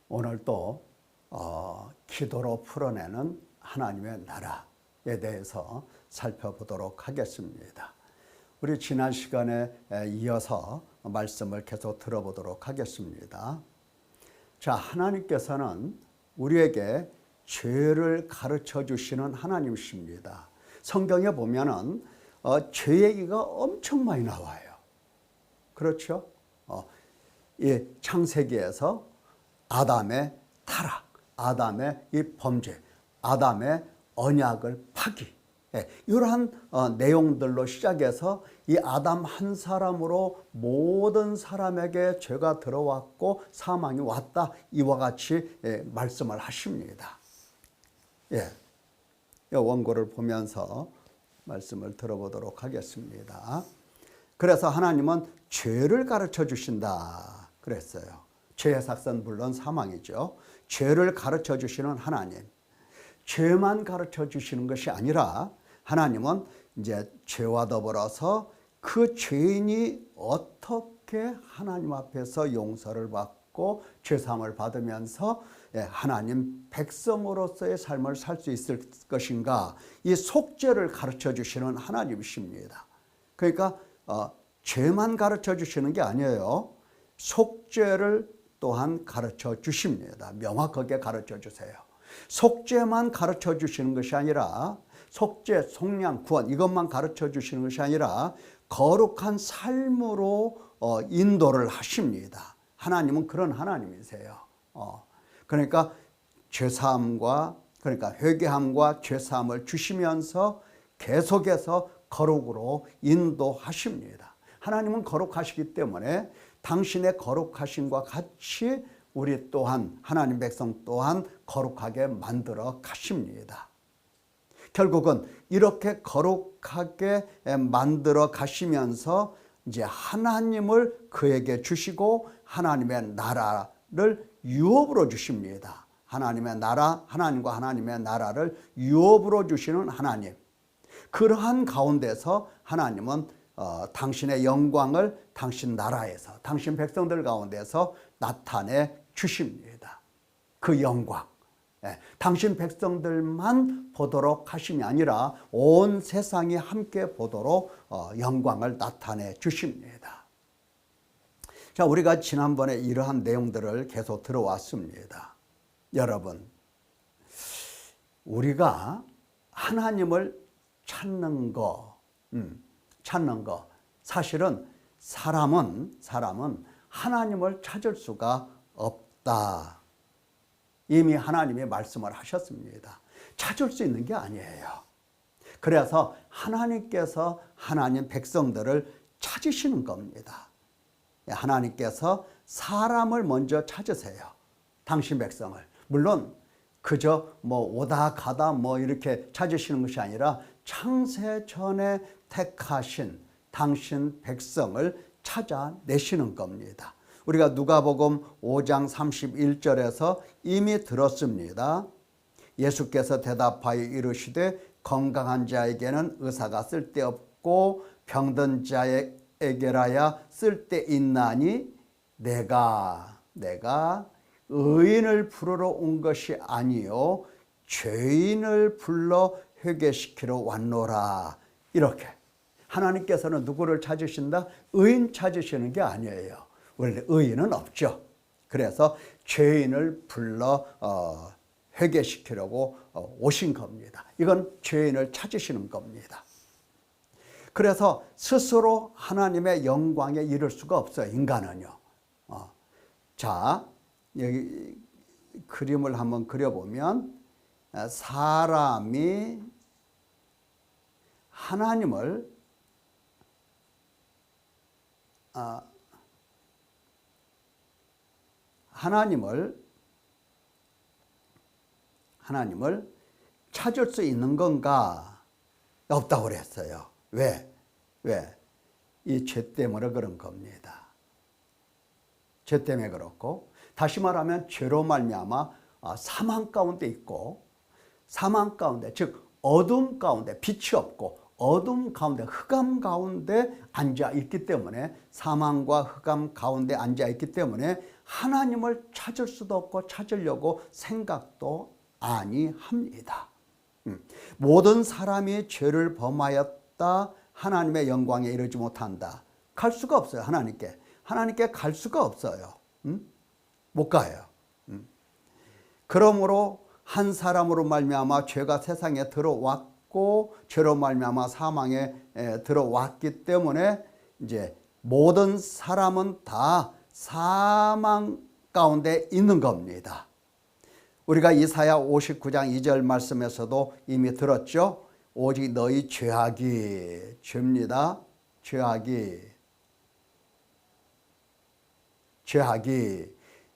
오늘 또 기도로 풀어내는 하나님의 나라에 대해서 살펴보도록 하겠습니다. 우리 지난 시간에 이어서 말씀을 계속 들어보도록 하겠습니다. 자, 하나님께서는 우리에게 죄를 가르쳐 주시는 하나님이십니다. 성경에 보면은 죄 얘기가 엄청 많이 나와요. 그렇죠? 이 창세기에서 아담의 타락, 아담의 이 범죄, 아담의 언약을 파기, 이러한 내용들로 시작해서 이 아담 한 사람으로 모든 사람에게 죄가 들어왔고 사망이 왔다, 이와 같이 말씀을 하십니다. 이 원고를 보면서 말씀을 들어보도록 하겠습니다. 그래서 하나님은 죄를 가르쳐 주신다 그랬어요. 죄의 삭선 물론 사망이죠. 죄를 가르쳐 주시는 하나님. 죄만 가르쳐 주시는 것이 아니라 하나님은 이제 죄와 더불어서 그 죄인이 어떻게 하나님 앞에서 용서를 받고 죄사함을 받으면서 하나님 백성으로서의 삶을 살 수 있을 것인가, 이 속죄를 가르쳐 주시는 하나님이십니다. 그러니까 죄만 가르쳐 주시는 게 아니에요. 속죄를 또한 가르쳐 주십니다. 명확하게 가르쳐 주세요. 속죄만 가르쳐 주시는 것이 아니라 속죄, 속량, 구원 이것만 가르쳐 주시는 것이 아니라 거룩한 삶으로 인도를 하십니다. 하나님은 그런 하나님이세요. 그러니까 죄사함과, 그러니까 회개함과 죄사함을 주시면서 계속해서 거룩으로 인도하십니다. 하나님은 거룩하시기 때문에 당신의 거룩하심과 같이 우리 또한, 하나님 백성 또한 거룩하게 만들어 가십니다. 결국은 이렇게 거룩하게 만들어 가시면서 이제 하나님을 그에게 주시고 하나님의 나라를 유업으로 주십니다. 하나님의 나라, 하나님과 하나님의 나라를 유업으로 주시는 하나님. 그러한 가운데서 하나님은 당신의 영광을 당신 나라에서, 당신 백성들 가운데서 나타내 주십니다. 그 영광. 당신 백성들만 보도록 하심이 아니라 온 세상이 함께 보도록 영광을 나타내 주십니다. 자, 우리가 지난번에 이러한 내용들을 계속 들어왔습니다. 여러분, 우리가 하나님을 찾는 거, 사실은 사람은 하나님을 찾을 수가 없다. 이미 하나님이 말씀을 하셨습니다. 찾을 수 있는 게 아니에요. 그래서 하나님께서 하나님 백성들을 찾으시는 겁니다. 하나님께서 사람을 먼저 찾으세요. 당신 백성을. 물론 그저 오다 가다 이렇게 찾으시는 것이 아니라 창세 전에 택하신 당신 백성을 찾아내시는 겁니다. 우리가 누가복음 5장 31절에서 이미 들었습니다. 예수께서 대답하여 이르시되 건강한 자에게는 의사가 쓸데없고 병든 자에게라야 쓸데있나니 내가 의인을 부르러 온 것이 아니요 죄인을 불러 회개시키러 왔노라. 이렇게 하나님께서는 누구를 찾으신다? 의인 찾으시는 게 아니에요. 원래 의인은 없죠. 그래서 죄인을 불러 회개시키려고 오신 겁니다. 이건 죄인을 찾으시는 겁니다. 그래서 스스로 하나님의 영광에 이를 수가 없어요. 인간은요. 자, 여기 그림을 한번 그려보면 사람이 하나님을 찾을 수 있는 건가? 없다고 그랬어요. 왜? 이 죄 때문에 그런 겁니다. 죄 때문에 그렇고, 다시 말하면 죄로 말미암아 사망 가운데 있고, 사망 가운데, 즉 어둠 가운데, 빛이 없고 어둠 가운데, 흑암 가운데 앉아 있기 때문에, 사망과 흑암 가운데 앉아 있기 때문에 하나님을 찾을 수도 없고 찾으려고 생각도 아니합니다. 모든 사람이 죄를 범하였다, 하나님의 영광에 이르지 못한다. 갈 수가 없어요. 하나님께 갈 수가 없어요. 못 가요. 그러므로 한 사람으로 말미암아 죄가 세상에 들어왔고, 죄로 말미암아 사망에 들어왔기 때문에 이제 모든 사람은 다 사망 가운데 있는 겁니다. 우리가 이사야 59장 2절 말씀에서도 이미 들었죠. 오직 너희 죄악이, 죄입니다. 죄악이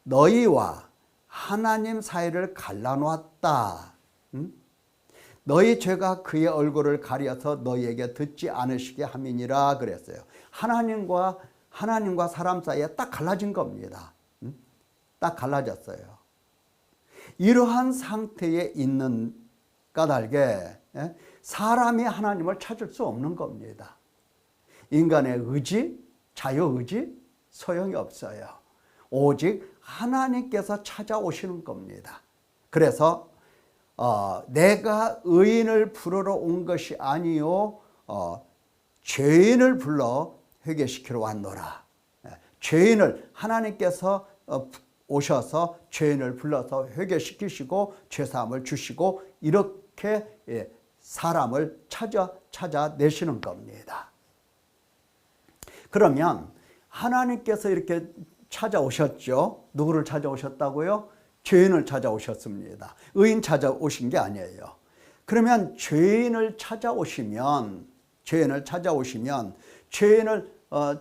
너희와 하나님 사이를 갈라놓았다. 너희 죄가 그의 얼굴을 가려서 너희에게 듣지 않으시게 함이니라 그랬어요. 하나님과 사람 사이에 딱 갈라진 겁니다. 딱 갈라졌어요. 이러한 상태에 있는 까닭에 사람이 하나님을 찾을 수 없는 겁니다. 인간의 의지, 자유의지 소용이 없어요. 오직 하나님께서 찾아오시는 겁니다. 그래서 내가 의인을 부르러 온 것이 아니요 죄인을 불러 회개시키러 왔노라. 죄인을 하나님께서 오셔서 죄인을 불러서 회개시키시고 죄사함을 주시고 이렇게 사람을 찾아내시는 겁니다. 그러면 하나님께서 이렇게 찾아오셨죠. 누구를 찾아오셨다고요? 죄인을 찾아오셨습니다. 의인 찾아오신 게 아니에요. 그러면 죄인을 찾아오시면 죄인을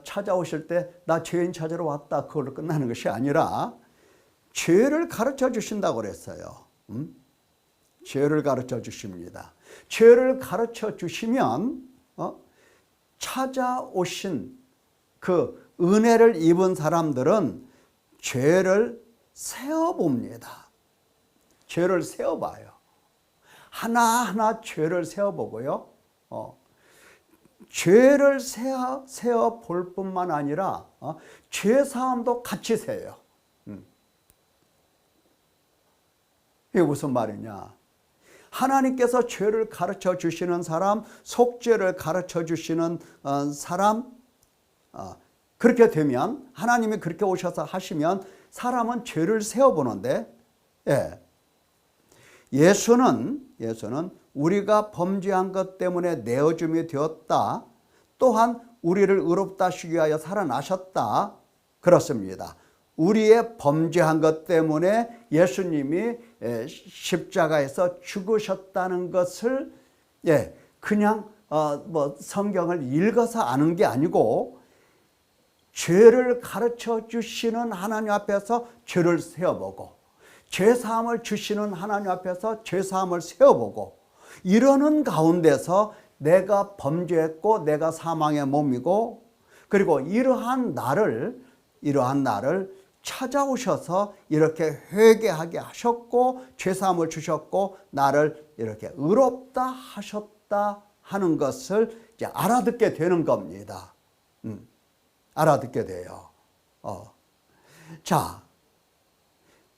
찾아오실 때 나 죄인 찾으러 왔다 그걸로 끝나는 것이 아니라 죄를 가르쳐 주신다고 그랬어요. 죄를 가르쳐 주십니다. 죄를 가르쳐 주시면 찾아오신 그 은혜를 입은 사람들은 죄를 세어봅니다. 죄를 세어봐요. 하나하나 죄를 세어보고요. 죄를 세어볼 뿐만 아니라 죄사함도 같이 세요. 이게 무슨 말이냐? 하나님께서 죄를 가르쳐 주시는 사람, 속죄를 가르쳐 주시는 사람, 그렇게 되면 하나님이 그렇게 오셔서 하시면 사람은 죄를 세어보는데, 예수는 우리가 범죄한 것 때문에 내어줌이 되었다. 또한 우리를 의롭다 하시기 위하여 살아나셨다. 그렇습니다. 우리의 범죄한 것 때문에 예수님이 십자가에서 죽으셨다는 것을 그냥 성경을 읽어서 아는 게 아니고 죄를 가르쳐 주시는 하나님 앞에서 죄를 세어보고 죄사함을 주시는 하나님 앞에서 죄사함을 세어보고 이러는 가운데서 내가 범죄했고 내가 사망의 몸이고 그리고 이러한 나를 찾아오셔서 이렇게 회개하게 하셨고 죄사함을 주셨고 나를 이렇게 의롭다 하셨다 하는 것을 이제 알아듣게 되는 겁니다. 알아듣게 돼요. 자,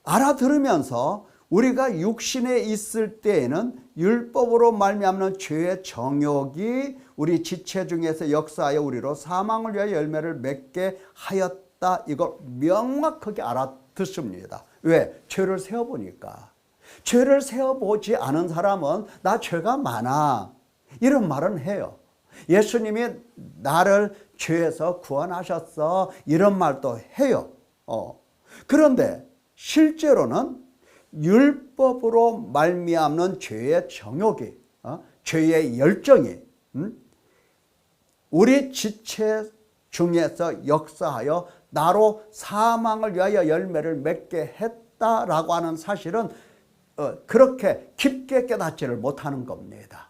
알아들으면서 우리가 육신에 있을 때에는 율법으로 말미암는 죄의 정욕이 우리 지체 중에서 역사하여 우리로 사망을 위하여 열매를 맺게 하였다. 이걸 명확하게 알아듣습니다. 왜? 죄를 세어보니까. 죄를 세어보지 않은 사람은 나 죄가 많아 이런 말은 해요. 예수님이 나를 죄에서 구원하셨어 이런 말도 해요. 그런데 실제로는 율법으로 말미암는 죄의 정욕이 죄의 열정이 우리 지체 중에서 역사하여 나로 사망을 위하여 열매를 맺게 했다라고 하는 사실은 그렇게 깊게 깨닫지를 못하는 겁니다.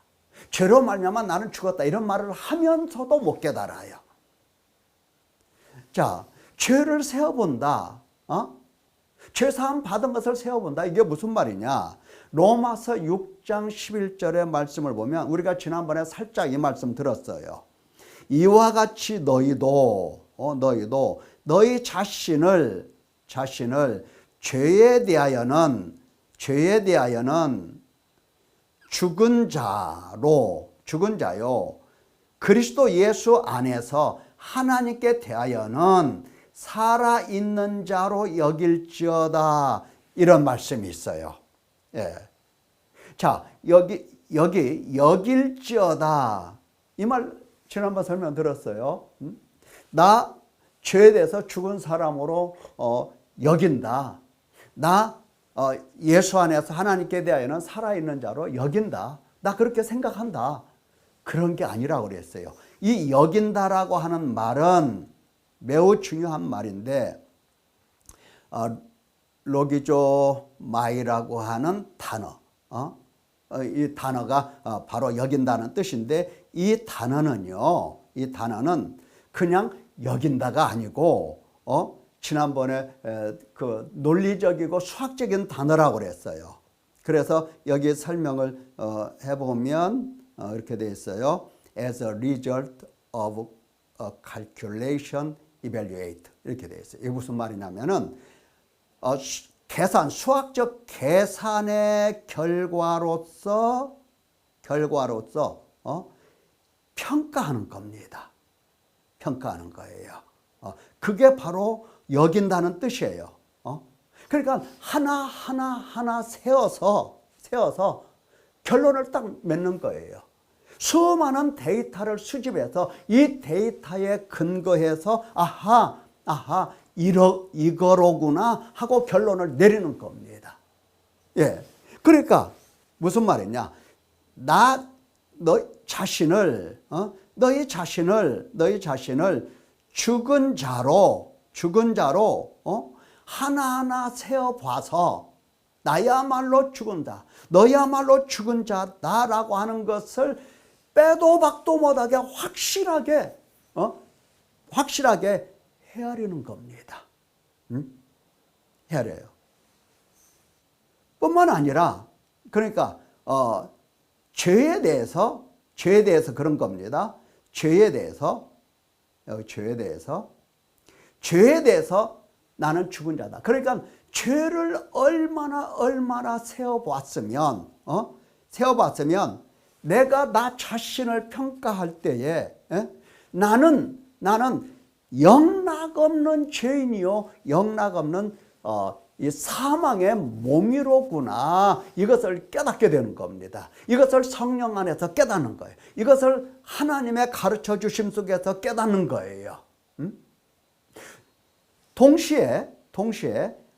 죄로 말미암아 나는 죽었다 이런 말을 하면서도 못 깨달아요. 자, 죄를 세어본다. 죄사함 받은 것을 세워본다. 이게 무슨 말이냐? 로마서 6장 11절의 말씀을 보면 우리가 지난번에 살짝 이 말씀 들었어요. 이와 같이 너희도 너희 자신을 죄에 대하여는 죽은 자요 그리스도 예수 안에서 하나님께 대하여는 살아있는 자로 여길지어다. 이런 말씀이 있어요. 예. 자, 여기 여길지어다. 이 말 지난번 설명 들었어요. 나 죄에 대해서 죽은 사람으로 여긴다. 나 예수 안에서 하나님께 대하여는 살아있는 자로 여긴다. 나 그렇게 생각한다. 그런 게 아니라고 그랬어요. 이 여긴다라고 하는 말은 매우 중요한 말인데 로기조마이라고 하는 단어, 이 단어가 바로 여긴다는 뜻인데 이 단어는 그냥 여긴다가 아니고 지난번에 그 논리적이고 수학적인 단어라고 그랬어요. 그래서 여기 설명을 해보면 이렇게 되어 있어요. As a result of a calculation, evaluate 이렇게 되어 있어요. 이게 무슨 말이냐면은 수학적 계산의 결과로서 평가하는 겁니다. 평가하는 거예요. 그게 바로 여긴다는 뜻이에요. 그러니까 하나 세워서 결론을 딱 맺는 거예요. 수많은 데이터를 수집해서 이 데이터에 근거해서 아하 이거로구나 하고 결론을 내리는 겁니다. 예. 그러니까 무슨 말이냐? 너희 자신을 죽은 자로 하나하나 세어봐서 나야말로 죽은다. 너야말로 죽은 자다라고 하는 것을 빼도 박도 못하게 확실하게 헤아리는 겁니다. 헤아려요. 뿐만 아니라 그러니까 죄에 대해서 그런 겁니다. 죄에 대해서 나는 죽은 자다. 그러니까 죄를 얼마나 세어봤으면 내가 나 자신을 평가할 때에 나는 영락없는 죄인이요 영락없는 이 사망의 몸이로구나. 이것을 깨닫게 되는 겁니다. 이것을 성령 안에서 깨닫는 거예요. 이것을 하나님의 가르쳐 주심 속에서 깨닫는 거예요. 동시에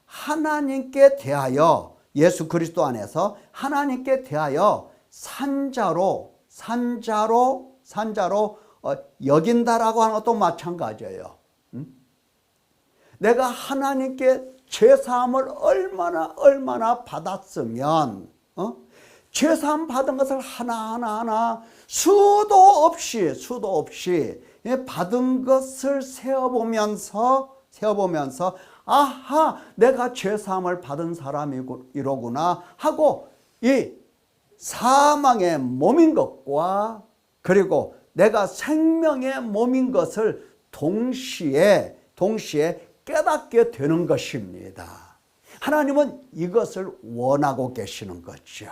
하나님께 대하여 예수 그리스도 안에서 하나님께 대하여 산자로 여긴다라고 하는 것도 마찬가지예요. 내가 하나님께 죄사함을 얼마나 받았으면 죄사함 받은 것을 하나하나 수도 없이 받은 것을 세어보면서 아하 내가 죄사함을 받은 사람이로구나 하고 이 사망의 몸인 것과 그리고 내가 생명의 몸인 것을 동시에 깨닫게 되는 것입니다. 하나님은 이것을 원하고 계시는 거죠.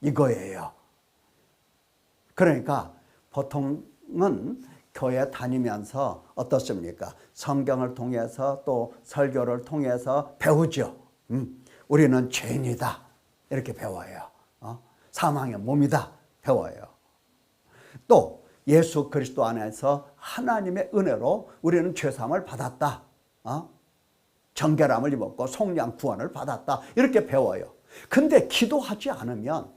이거예요. 그러니까 보통은 교회 다니면서 어떻습니까? 성경을 통해서 또 설교를 통해서 배우죠. 우리는 죄인이다 이렇게 배워요. 사망의 몸이다 배워요. 또 예수 그리스도 안에서 하나님의 은혜로 우리는 죄사함을 받았다. 정결함을 입었고 속량 구원을 받았다. 이렇게 배워요. 근데 기도하지 않으면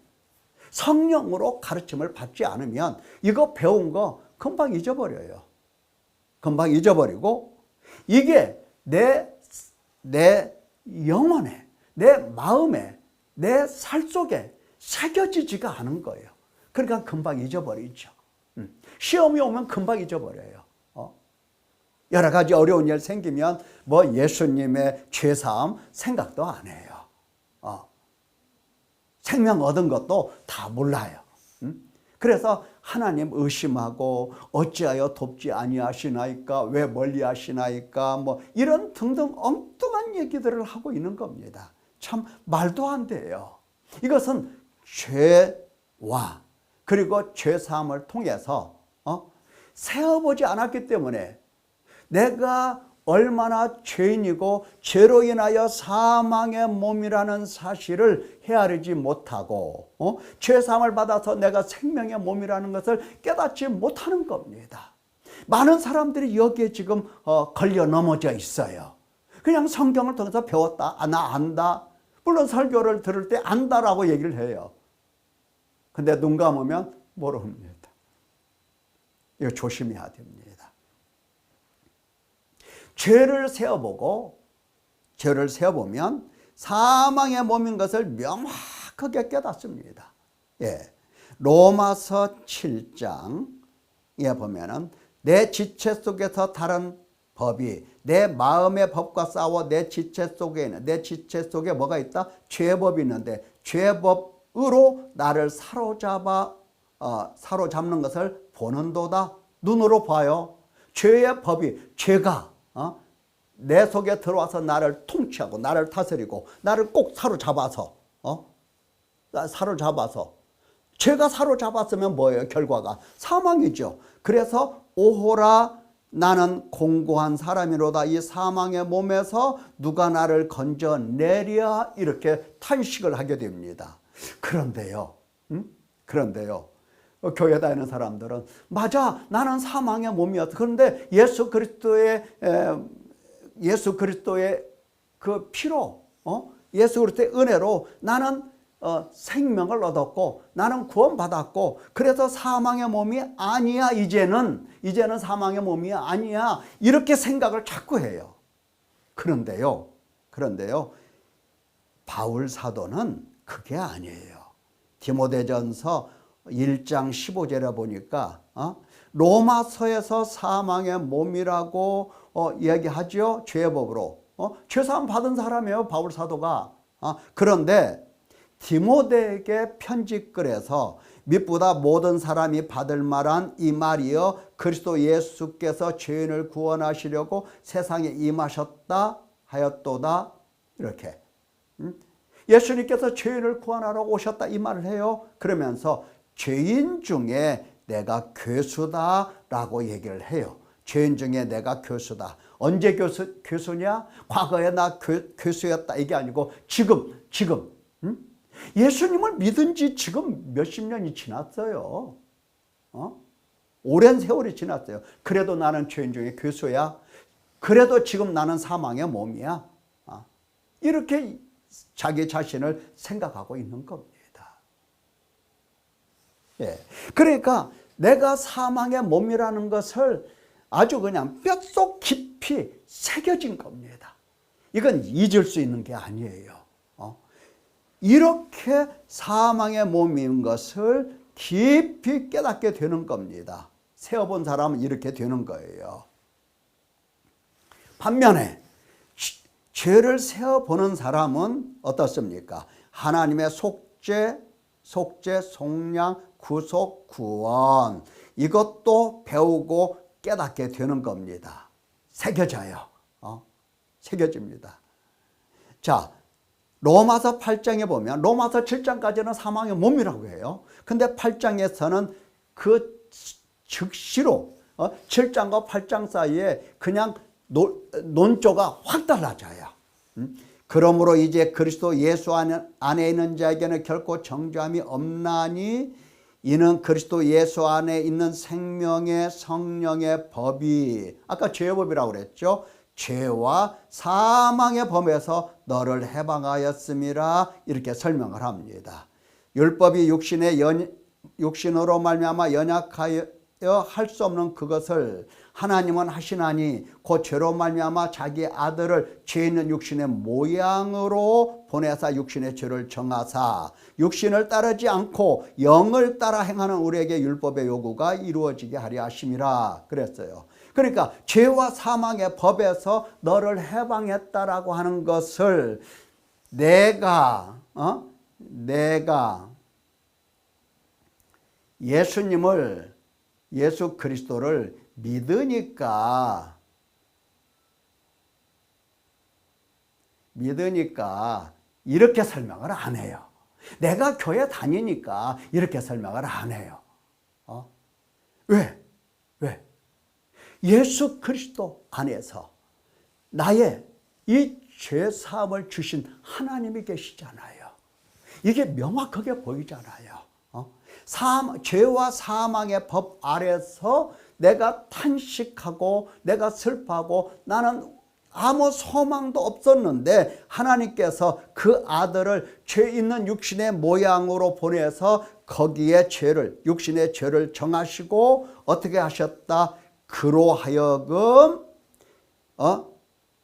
성령으로 가르침을 받지 않으면 이거 배운 거 금방 잊어버려요. 금방 잊어버리고 이게 내 영혼에 내 마음에 내 살 속에 새겨지지가 않은 거예요. 그러니까 금방 잊어버리죠. 시험이 오면 금방 잊어버려요. 여러 가지 어려운 일 생기면 뭐 예수님의 죄사함 생각도 안 해요. 생명 얻은 것도 다 몰라요. 그래서 하나님 의심하고 어찌하여 돕지 아니하시나이까, 왜 멀리하시나이까, 뭐 이런 등등 엉뚱한 얘기들을 하고 있는 겁니다. 참 말도 안 돼요. 이것은 죄와 그리고 죄사함을 통해서 세어보지 않았기 때문에 내가 얼마나 죄인이고 죄로 인하여 사망의 몸이라는 사실을 헤아리지 못하고 죄사함을 받아서 내가 생명의 몸이라는 것을 깨닫지 못하는 겁니다. 많은 사람들이 여기에 지금 걸려 넘어져 있어요. 그냥 성경을 통해서 배웠다, 나 안다. 물론 설교를 들을 때 안다라고 얘기를 해요. 근데 눈 감으면 모릅니다. 이거 조심해야 됩니다. 죄를 세어보면 사망의 몸인 것을 명확하게 깨닫습니다. 로마서 7장에 보면은 내 지체 속에서 다른 법이 내 마음의 법과 싸워 내 지체 속에 있는, 내 지체 속에 뭐가 있다? 죄법이 있는데 죄법으로 나를 사로잡는 것을 보는도다. 눈으로 봐요. 죄의 법이, 죄가 내 속에 들어와서 나를 통치하고 나를 다스리고 나를 꼭 사로잡아서 죄가 사로잡았으면 뭐예요? 결과가 사망이죠. 그래서 오호라 나는 공고한 사람이로다. 이 사망의 몸에서 누가 나를 건져내랴, 이렇게 탄식을 하게 됩니다. 그런데요, 교회 다니는 사람들은 맞아, 나는 사망의 몸이었어. 그런데 예수 그리스도의 그 피로, 예수 그리스도의 은혜로 나는 생명을 얻었고 나는 구원받았고 그래서 사망의 몸이 아니야. 이제는 사망의 몸이 아니야. 이렇게 생각을 자꾸 해요. 그런데요, 바울 사도는 그게 아니에요. 디모데전서 1장 15절에 보니까 로마서에서 사망의 몸이라고 이야기하죠. 죄법으로 죄사함 받은 사람이에요, 바울 사도가. 그런데 디모데에게 편지글에서 mit보다 모든 사람이 받을 만한 이 말이여 그리스도 예수께서 죄인을 구원하시려고 세상에 임하셨다 하였도다. 이렇게 예수님께서 죄인을 구원하러 오셨다 이 말을 해요. 그러면서 죄인 중에 내가 교수다라고 얘기를 해요. 죄인 중에 내가 교수다. 언제 교수냐? 과거에 나 교수였다 이게 아니고 지금 예수님을 믿은 지 지금 몇십 년이 지났어요. 오랜 세월이 지났어요. 그래도 나는 죄인 중에 교수야. 그래도 지금 나는 사망의 몸이야. 이렇게 자기 자신을 생각하고 있는 겁니다. 그러니까 내가 사망의 몸이라는 것을 아주 그냥 뼛속 깊이 새겨진 겁니다. 이건 잊을 수 있는 게 아니에요. 이렇게 사망의 몸인 것을 깊이 깨닫게 되는 겁니다. 세어본 사람은 이렇게 되는 거예요. 반면에 죄를 세어보는 사람은 어떻습니까? 하나님의 속죄, 속량, 구속, 구원 이것도 배우고 깨닫게 되는 겁니다. 새겨져요. 새겨집니다. 자, 로마서 8장에 보면 로마서 7장까지는 사망의 몸이라고 해요. 근데 8장에서는 그 즉시로 7장과 8장 사이에 그냥 논조가 확 달라져요. 그러므로 이제 그리스도 예수 안에 있는 자에게는 결코 정죄함이 없나니 이는 그리스도 예수 안에 있는 생명의 성령의 법이 아까 죄의 법이라고 그랬죠. 죄와 사망의 범에서 너를 해방하였음이라 이렇게 설명을 합니다. 율법이 육신으로 말미암아 연약하여 할 수 없는 그것을 하나님은 하시나니 곧 죄로 말미암아 자기 아들을 죄 있는 육신의 모양으로 보내사 육신의 죄를 정하사 육신을 따르지 않고 영을 따라 행하는 우리에게 율법의 요구가 이루어지게 하려 하심이라 그랬어요. 그러니까 죄와 사망의 법에서 너를 해방했다라고 하는 것을 내가 예수님을, 예수 그리스도를 믿으니까 이렇게 설명을 안 해요. 내가 교회 다니니까 이렇게 설명을 안 해요. 왜? 예수 그리스도 안에서 나의 이 죄사함을 주신 하나님이 계시잖아요. 이게 명확하게 보이잖아요. 죄와 사망의 법 아래서 내가 탄식하고 내가 슬퍼하고 나는 아무 소망도 없었는데 하나님께서 그 아들을 죄 있는 육신의 모양으로 보내서 거기에 육신의 죄를 정하시고 어떻게 하셨다? 그로 하여금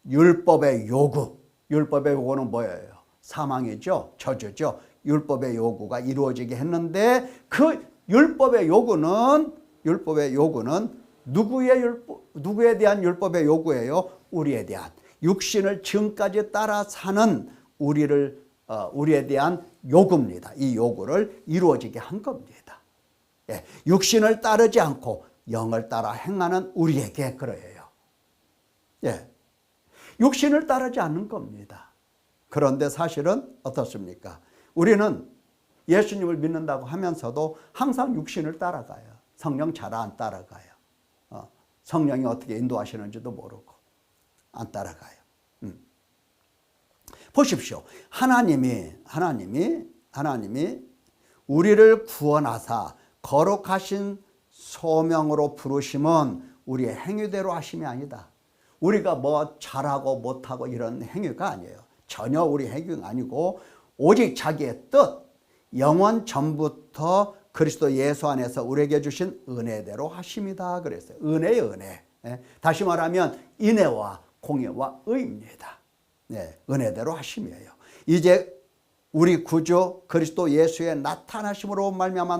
율법의 요구는 뭐예요? 사망이죠. 저주죠. 율법의 요구가 이루어지게 했는데 그 율법의 요구는 누구에 대한 율법의 요구예요? 우리에 대한, 육신을 지금까지 따라 사는 우리에 대한 요구입니다. 이 요구를 이루어지게 한 겁니다. 예, 육신을 따르지 않고 영을 따라 행하는 우리에게 그래요. 예, 육신을 따르지 않는 겁니다. 그런데 사실은 어떻습니까? 우리는 예수님을 믿는다고 하면서도 항상 육신을 따라가요. 성령 잘 안 따라가요. 성령이 어떻게 인도하시는지도 모르고 안 따라가요. 보십시오. 하나님이 우리를 구원하사 거룩하신 소명으로 부르심은 우리의 행위대로 하심이 아니다. 우리가 뭐 잘하고 못하고 이런 행위가 아니에요. 전혀 우리 행위가 아니고 오직 자기의 뜻, 영원 전부터 그리스도 예수 안에서 우리에게 주신 은혜대로 하심이다 그랬어요. 은혜의 은혜. 다시 말하면 인애와 공의와 의입니다. 은혜대로 하심이에요. 이제 우리 구주 그리스도 예수의 나타나심으로 말미암아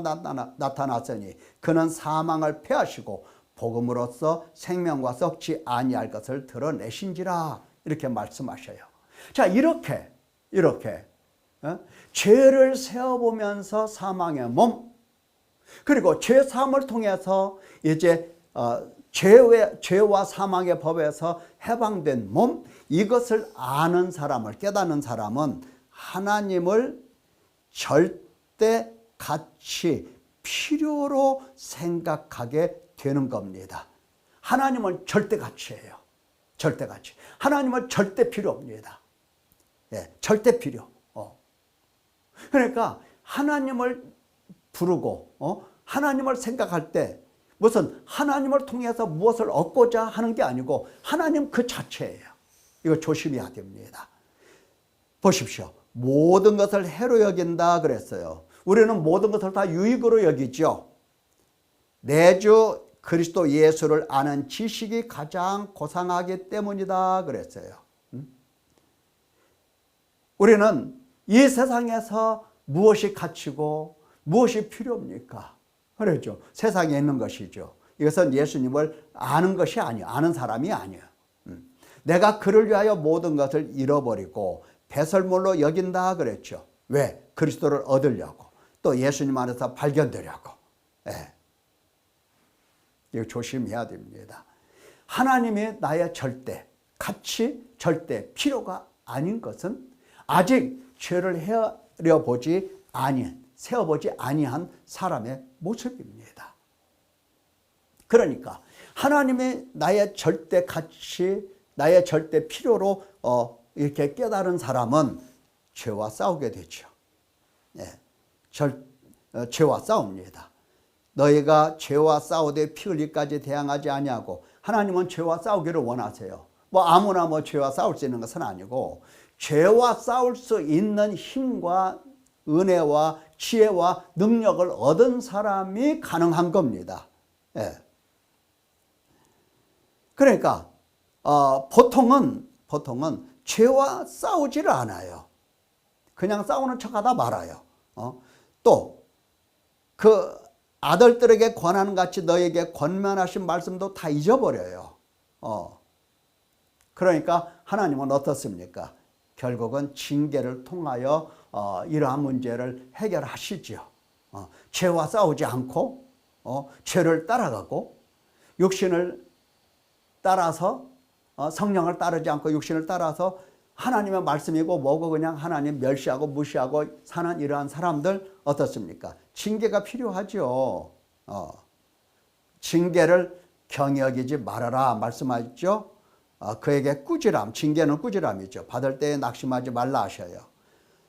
나타났으니 그는 사망을 패하시고 복음으로써 생명과 썩지 아니할 것을 드러내신지라 이렇게 말씀하셔요. 자, 이렇게 죄를 세어보면서 사망의 몸, 그리고 죄 사함을 통해서 이제 죄와 사망의 법에서 해방된 몸, 이것을 아는 사람을, 깨닫는 사람은 하나님을 절대 가치, 필요로 생각하게 되는 겁니다. 하나님은 절대 가치예요. 절대 가치. 하나님은 절대 필요입니다. 절대 필요. 그러니까 하나님을 부르고 하나님을 생각할 때 무슨 하나님을 통해서 무엇을 얻고자 하는 게 아니고 하나님 그 자체예요. 이거 조심해야 됩니다. 보십시오. 모든 것을 해로 여긴다 그랬어요. 우리는 모든 것을 다 유익으로 여기죠. 내 주 그리스도 예수를 아는 지식이 가장 고상하기 때문이다 그랬어요. 우리는 이 세상에서 무엇이 가치고 무엇이 필요합니까? 그렇죠. 세상에 있는 것이죠. 이것은 예수님을 아는 것이 아니에요. 아는 사람이 아니에요. 내가 그를 위하여 모든 것을 잃어버리고 배설물로 여긴다 그랬죠. 왜? 그리스도를 얻으려고. 또 예수님 안에서 발견되려고. 이거 조심해야 됩니다. 하나님이 나의 절대 가치, 절대 필요가 아닌 것은 아직 죄를 세어보지 아니한 사람의 모습입니다. 그러니까 하나님이 나의 절대 가치, 나의 절대 필요로 이렇게 깨달은 사람은 죄와 싸우게 되죠. 죄와 싸웁니다. 너희가 죄와 싸우되 피 흘리까지 대항하지 아니하고, 하나님은 죄와 싸우기를 원하세요. 아무나 죄와 싸울 수 있는 것은 아니고 죄와 싸울 수 있는 힘과 은혜와 지혜와 능력을 얻은 사람이 가능한 겁니다. 그러니까 보통은 죄와 싸우지를 않아요. 그냥 싸우는 척하다 말아요. 또 그 아들들에게 권하는 같이 너에게 권면하신 말씀도 다 잊어버려요. 그러니까 하나님은 어떻습니까? 결국은 징계를 통하여 이러한 문제를 해결하시죠. 죄와 싸우지 않고 죄를 따라가고 육신을 따라서 성령을 따르지 않고 육신을 따라서 하나님의 말씀이고 뭐고 그냥 하나님 멸시하고 무시하고 사는 이러한 사람들 어떻습니까? 징계가 필요하죠. 징계를 경여기지 말아라 말씀하셨죠. 그에게 꾸지람, 징계는 꾸지람이죠. 받을 때에 낙심하지 말라 하셔요.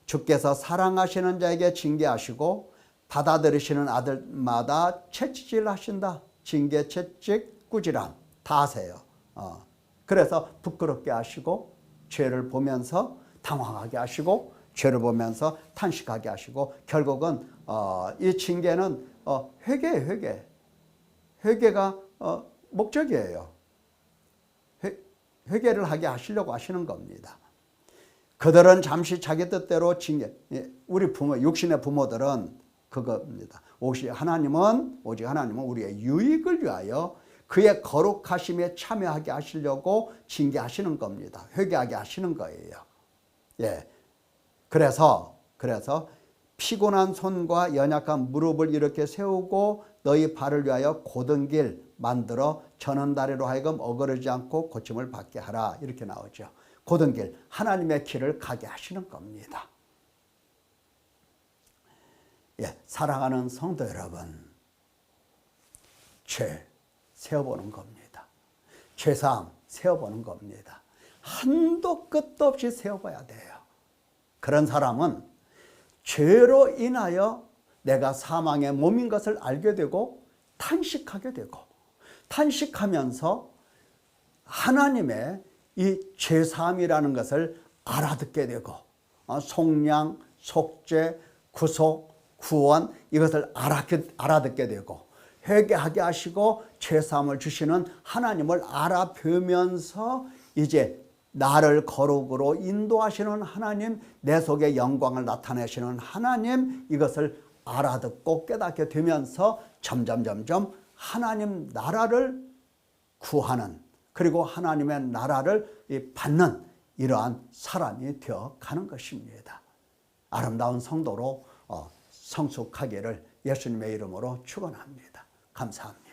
주께서 사랑하시는 자에게 징계하시고 받아들이시는 아들마다 채찍질 하신다. 징계, 채찍, 꾸지람 다 하세요. 그래서 부끄럽게 하시고 죄를 보면서 당황하게 하시고 죄를 보면서 탄식하게 하시고 결국은 이 징계는 회개예요. 회개가 목적이에요. 회개를 하게 하시려고 하시는 겁니다. 그들은 잠시 자기 뜻대로 징계, 우리 부모, 육신의 부모들은 그겁니다. 오직 하나님은 우리의 유익을 위하여 그의 거룩하심에 참여하게 하시려고 징계하시는 겁니다. 회개하게 하시는 거예요. 예. 그래서 피곤한 손과 연약한 무릎을 이렇게 세우고 너희 발을 위하여 곧은 길 만들어 저는 다리로 하여금 어그러지지 않고 고침을 받게 하라. 이렇게 나오죠. 곧은 길, 하나님의 길을 가게 하시는 겁니다. 예, 사랑하는 성도 여러분, 죄 세워보는 겁니다. 죄사함 세워보는 겁니다. 한도 끝도 없이 세워봐야 돼요. 그런 사람은 죄로 인하여 내가 사망의 몸인 것을 알게 되고 탄식하게 되고 탄식하면서 하나님의 이 죄사함이라는 것을 알아듣게 되고 속량, 속죄, 구속, 구원 이것을 알아듣게 되고 회개하게 하시고 죄사함을 주시는 하나님을 알아보면서 이제 나를 거룩으로 인도하시는 하나님, 내 속에 영광을 나타내시는 하나님, 이것을 알아듣고 깨닫게 되면서 점점 하나님 나라를 구하는, 그리고 하나님의 나라를 받는 이러한 사람이 되어 가는 것입니다. 아름다운 성도로 성숙하기를 예수님의 이름으로 축원합니다. 감사합니다.